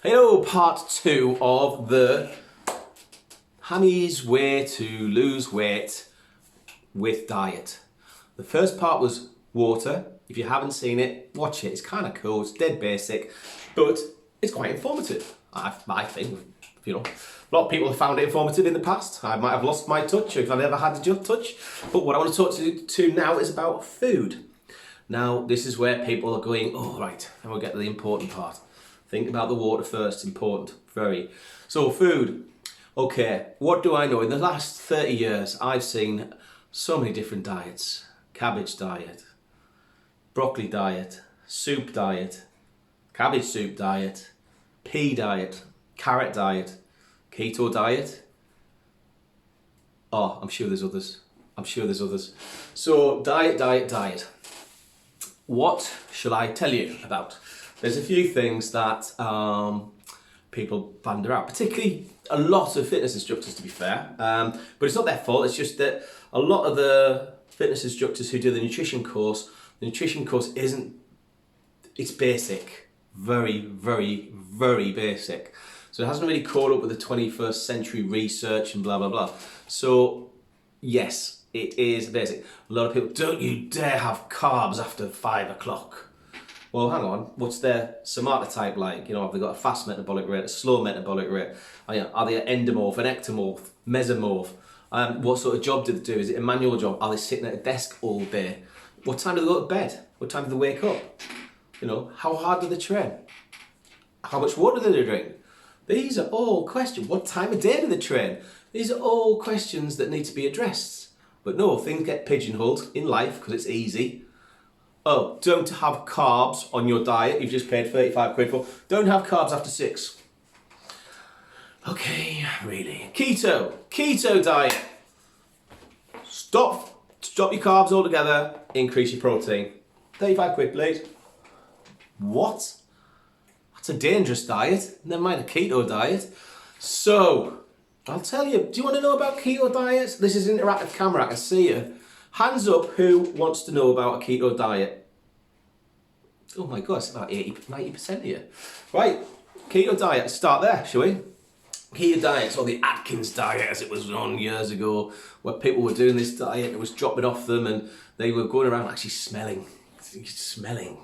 Hello, part 2 of the Hammy's way to lose weight with diet. The first part was water. If you haven't seen it, watch it. It's kind of cool. It's dead basic, but it's quite informative. I think, a lot of people have found it informative in the past. I might have lost my touch if I've ever had a touch. But what I want to talk to now is about food. Now, this is where people are going, oh, right, and we'll get to the important part. Think about the water first, important, very. So food, okay, what do I know? In the last 30 years, I've seen so many different diets. Cabbage diet, broccoli diet, soup diet, cabbage soup diet, pea diet, carrot diet, keto diet. Oh, I'm sure there's others. So diet. What shall I tell you about? There's a few things that people pander out, particularly a lot of fitness instructors, to be fair. But it's not their fault. It's just that a lot of the fitness instructors who do the nutrition course isn't. It's basic, very, very, very basic. So it hasn't really caught up with the 21st century research and blah blah blah. So yes, it is basic. A lot of people, don't you dare have carbs after 5 o'clock. Well, hang on, what's their somatotype like? Have they got a fast metabolic rate, a slow metabolic rate? Are they an endomorph, an ectomorph, mesomorph? What sort of job do they do? Is it a manual job? Are they sitting at a desk all day? What time do they go to bed? What time do they wake up? How hard do they train? How much water do they drink? These are all questions. What time of day do they train? These are all questions that need to be addressed. But no, things get pigeonholed in life because it's easy. Oh, don't have carbs on your diet you've just paid 35 quid for. Don't have carbs after 6. Okay, really. Keto diet. Stop your carbs altogether, increase your protein. 35 quid, please. What? That's a dangerous diet. Never mind a keto diet. So, I'll tell you, do you want to know about keto diets? This is an interactive camera, I can see you. Hands up who wants to know about a keto diet. Oh my God, it's about 90% of you. Right, keto diet, start there, shall we? Keto diets, or the Atkins diet as it was on years ago, where people were doing this diet, it was dropping off them and they were going around actually smelling,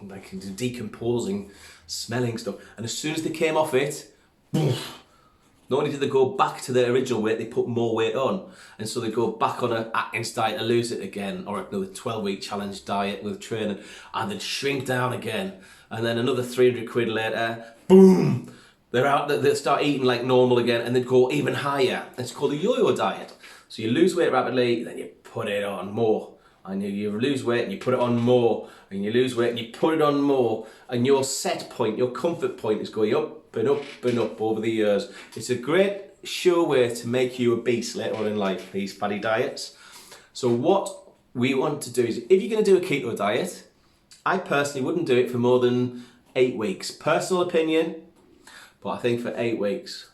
like decomposing, smelling stuff. And as soon as they came off it, not only did they go back to their original weight, they put more weight on. And so they go back on an Atkins diet to lose it again, or another 12-week challenge diet with training, and then shrink down again. And then another 300 quid later, boom, they're out, they start eating like normal again, and they go even higher. It's called the yo-yo diet. So you lose weight rapidly, then you put it on more. And you lose weight and you put it on more, and you lose weight and you put it on more, and your set point, your comfort point is going up and up and up over the years. It's a great sure way to make you obese later on in life, these fatty diets. So what we want to do is, if you're going to do a keto diet, I personally wouldn't do it for more than 8 weeks. Personal opinion, but I think for 8 weeks.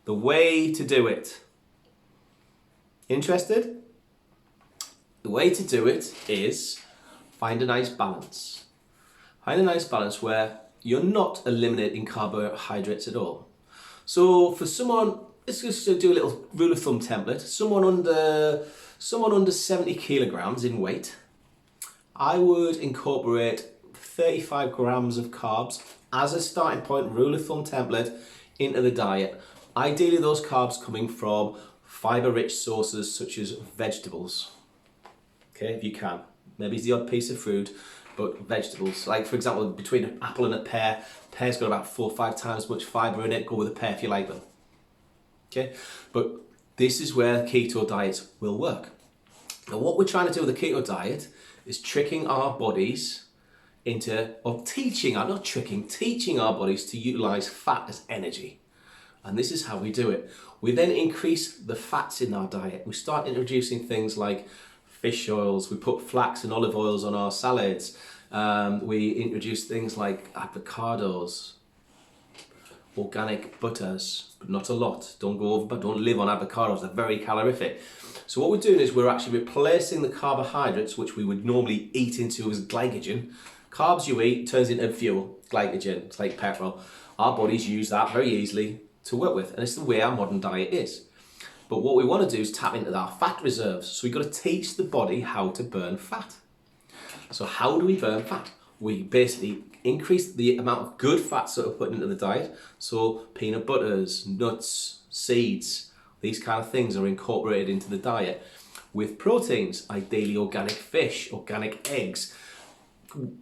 The way to do it. Interested? The way to do it is find a nice balance. Find a nice balance where you're not eliminating carbohydrates at all. So for someone, let's just do a little rule of thumb template. Someone under 70 kilograms in weight, I would incorporate 35 grams of carbs as a starting point, rule of thumb template, into the diet. Ideally those carbs coming from fiber-rich sources such as vegetables. Okay, if you can. Maybe it's the odd piece of fruit, but vegetables. Like, for example, between an apple and a pear's got about 4 or 5 times as much fibre in it. Go with a pear if you like them. Okay, but this is where keto diets will work. Now, what we're trying to do with the keto diet is tricking our bodies teaching our bodies to utilise fat as energy. And this is how we do it. We then increase the fats in our diet. We start introducing things like fish oils, we put flax and olive oils on our salads, we introduce things like avocados, organic butters, but not a lot. Don't go over, but don't live on avocados, they're very calorific. So what we're doing is we're actually replacing the carbohydrates, which we would normally eat into as glycogen. Carbs you eat turns into fuel, glycogen, it's like petrol. our bodies use that very easily to work with, and it's the way our modern diet is. But what we want to do is tap into our fat reserves. So we've got to teach the body how to burn fat. So how do we burn fat? We basically increase the amount of good fats that we're putting into the diet. So peanut butters, nuts, seeds, these kind of things are incorporated into the diet. With proteins, ideally organic fish, organic eggs.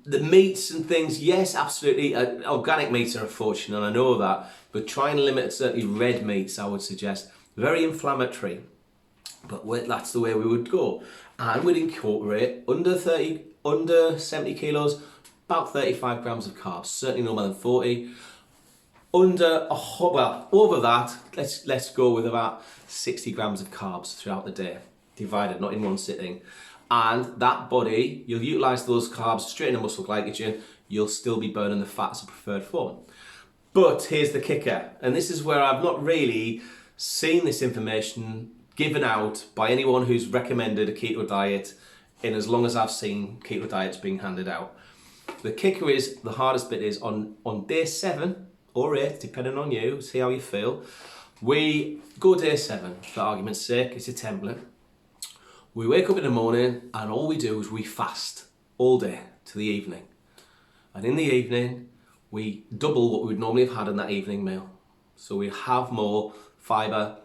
The meats and things, yes, absolutely. Organic meats are a fortune, and I know that. But try and limit certainly red meats, I would suggest. Very inflammatory, but that's the way we would go. And we'd incorporate under 70 kilos, about 35 grams of carbs, certainly no more than 40. Over that, let's go with about 60 grams of carbs throughout the day, divided, not in one sitting. And that body, you'll utilize those carbs straight into muscle glycogen, you'll still be burning the fat as a preferred form. But here's the kicker, and this is where I've not really seen this information given out by anyone who's recommended a keto diet in as long as I've seen keto diets being handed out. The kicker is, the hardest bit is on day 7 or 8, depending on you, see how you feel. We go day 7, for argument's sake, it's a template. We wake up in the morning and all we do is we fast all day to the evening. And in the evening, we double what we would normally have had in that evening meal. So we have more fibre,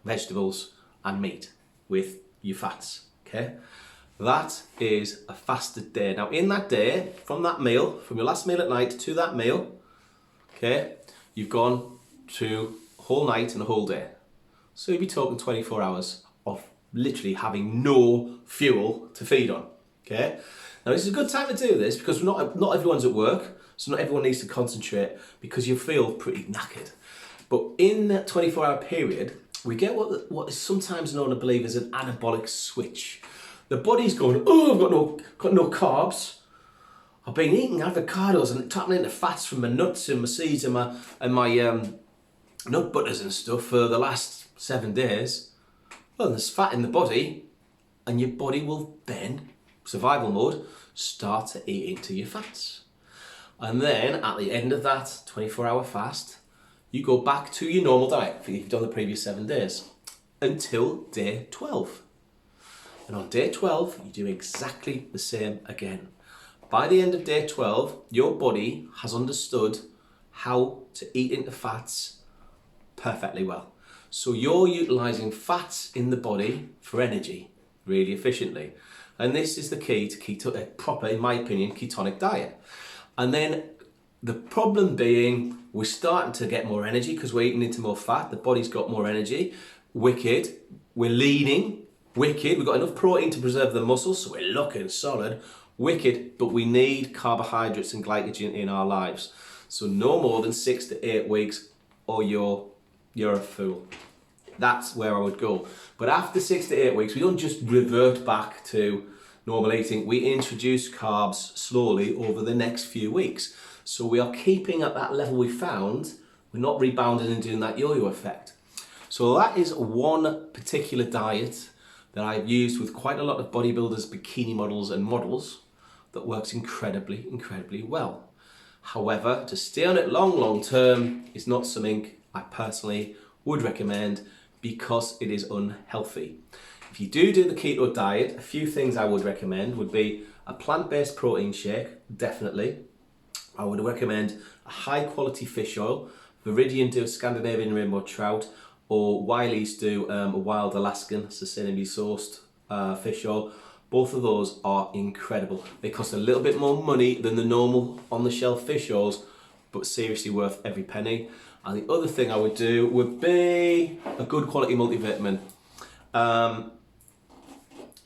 vegetables and meat with your fats, okay? That is a fasted day. Now in that day, from that meal, from your last meal at night to that meal, okay, you've gone through a whole night and a whole day. So you'd be talking 24 hours of literally having no fuel to feed on, okay? Now this is a good time to do this because not everyone's at work, so not everyone needs to concentrate because you feel pretty knackered. But in that 24-hour period, we get what is sometimes known, I believe, as an anabolic switch. The body's going, oh, I've got no carbs. I've been eating avocados and tapping into fats from my nuts and my seeds and my nut butters and stuff for the last 7 days. Well, there's fat in the body, and your body will then, survival mode, start to eat into your fats. And then at the end of that 24-hour fast, you go back to your normal diet if you've done the previous 7 days until day 12. And on day 12, you do exactly the same again. By the end of day 12, your body has understood how to eat into fats perfectly well. So you're utilizing fats in the body for energy really efficiently. And this is the key to keto, a proper, in my opinion, ketonic diet. And then the problem being, we're starting to get more energy because we're eating into more fat. The body's got more energy. Wicked. We're leaning. Wicked. We've got enough protein to preserve the muscles, so we're looking solid. Wicked. But we need carbohydrates and glycogen in our lives. So no more than 6 to 8 weeks or you're a fool. That's where I would go. But after 6 to 8 weeks, we don't just revert back to normal eating. We introduce carbs slowly over the next few weeks. So we are keeping at that level we found. We're not rebounding and doing that yo-yo effect. So that is one particular diet that I've used with quite a lot of bodybuilders, bikini models and models that works incredibly, incredibly well. However, to stay on it long term is not something I personally would recommend because it is unhealthy. If you do the keto diet, a few things I would recommend would be a plant-based protein shake, definitely. I would recommend a high quality fish oil. Viridian do Scandinavian rainbow trout, or Wiley's do a wild Alaskan sustainably sourced fish oil. Both of those are incredible. They cost a little bit more money than the normal on the shelf fish oils, but seriously worth every penny. And the other thing I would do would be a good quality multivitamin.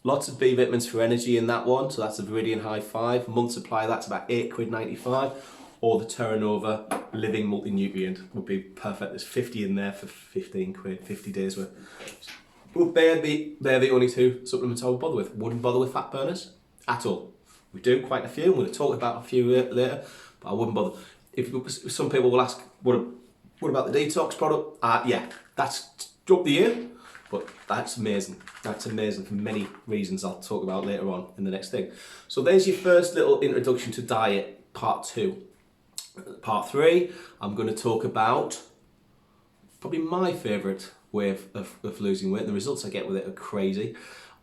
Lots of B vitamins for energy in that one, so that's a Viridian High 5. Month supply, that's about £8.95. Or the Terra Nova Living Multi-Nutrient would be perfect. There's 50 in there for 15 quid, 50 days worth. But they're the only two supplements I would bother with. Wouldn't bother with fat burners at all. We do quite a few, I'm going to talk about a few later, but I wouldn't bother. If some people will ask, what about the detox product? Yeah, that's up to you. But that's amazing. That's amazing for many reasons I'll talk about later on in the next thing. So there's your first little introduction to diet, part 2. Part 3, I'm going to talk about probably my favourite way of losing weight. The results I get with it are crazy,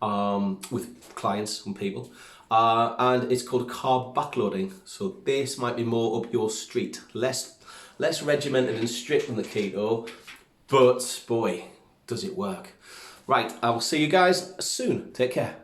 with clients and people. And it's called carb backloading. So this might be more up your street. Less regimented and strict than the keto, but boy, does it work. Right, I will see you guys soon. Take care.